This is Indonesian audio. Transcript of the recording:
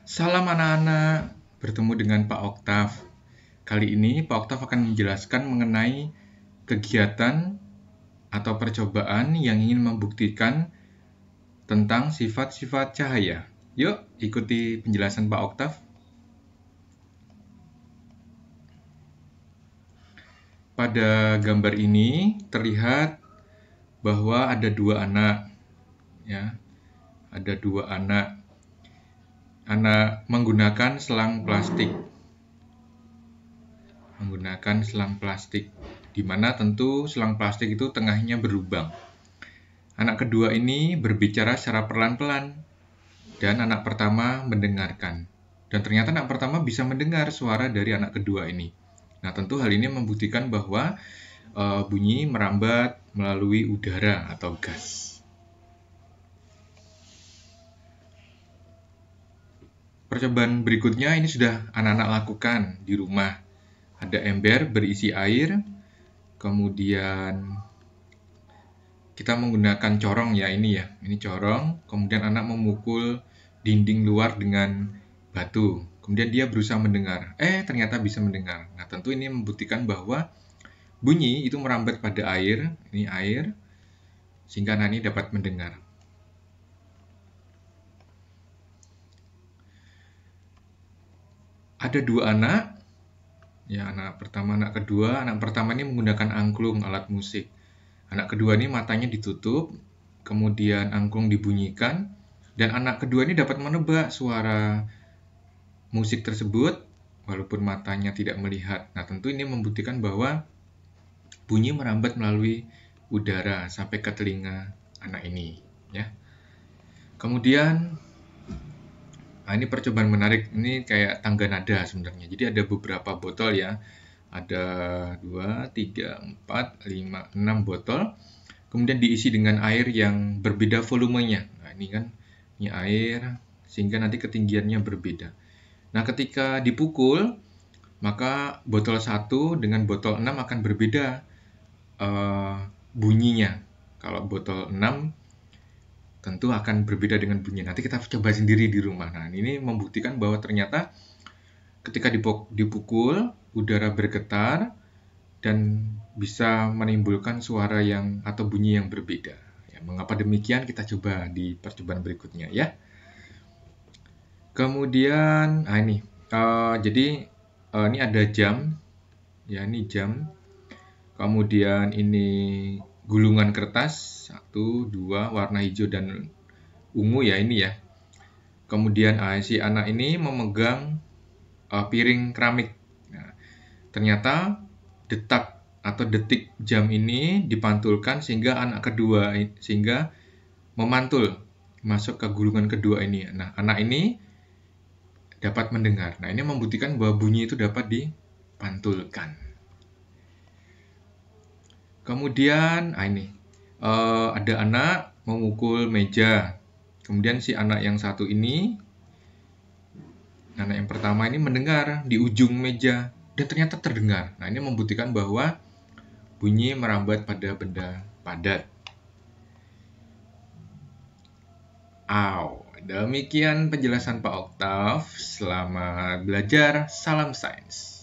Salam anak-anak, bertemu dengan Pak Oktav. Kali ini Pak Oktav akan menjelaskan mengenai kegiatan atau percobaan yang ingin membuktikan tentang sifat-sifat cahaya. Yuk, ikuti penjelasan Pak Oktav. Pada gambar ini terlihat bahwa ada dua anak. Ya, ada dua anak. Anak menggunakan selang plastik. Di mana tentu selang plastik itu tengahnya berlubang. Anak kedua ini berbicara secara pelan-pelan, dan anak pertama mendengarkan. Dan ternyata anak pertama bisa mendengar suara dari anak kedua ini. Nah, tentu hal ini membuktikan bahwa bunyi merambat melalui udara atau gas. Percobaan berikutnya ini sudah anak-anak lakukan di rumah. Ada ember berisi air, kemudian kita menggunakan corong ya, ini corong, kemudian anak memukul dinding luar dengan batu. Kemudian dia berusaha mendengar, ternyata bisa mendengar. Nah, tentu ini membuktikan bahwa bunyi itu merambat pada air, ini air, sehingga anak ini dapat mendengar. Ada dua anak, ya, anak pertama, anak kedua. Anak pertama ini menggunakan angklung, alat musik. Anak kedua ini matanya ditutup, kemudian angklung dibunyikan, dan anak kedua ini dapat menebak suara musik tersebut walaupun matanya tidak melihat. Nah, tentu ini membuktikan bahwa bunyi merambat melalui udara sampai ke telinga anak ini, ya. Kemudian ini percobaan menarik, ini kayak tangga nada sebenarnya. Jadi ada beberapa botol ya. Ada 2, 3, 4, 5, 6 botol. Kemudian diisi dengan air yang berbeda volumenya. Nah, ini kan ini air sehingga nanti ketinggiannya berbeda. Nah, ketika dipukul, maka botol 1 dengan botol 6 akan berbeda bunyinya. Kalau botol 6 tentu akan berbeda dengan bunyinya. Nanti kita coba sendiri di rumah. Nah, ini membuktikan bahwa ternyata ketika dipukul, udara bergetar dan bisa menimbulkan suara atau bunyi yang berbeda. Ya, mengapa demikian kita coba di percobaan berikutnya ya. Kemudian, ini ada jam, ya, ini jam. Kemudian ini gulungan kertas 1, 2 warna hijau dan ungu ya, ini ya. Kemudian si anak ini memegang piring keramik. Nah, ternyata detak atau detik jam ini dipantulkan sehingga memantul masuk ke gulungan kedua ini. Nah, anak ini dapat mendengar. Nah, ini membuktikan bahwa bunyi itu dapat dipantulkan. Kemudian ada anak memukul meja. Kemudian si anak yang satu ini, anak yang pertama ini mendengar di ujung meja dan ternyata terdengar. Nah, ini membuktikan bahwa bunyi merambat pada benda padat. Demikian penjelasan Pak Oktav. Selamat belajar. Salam sains.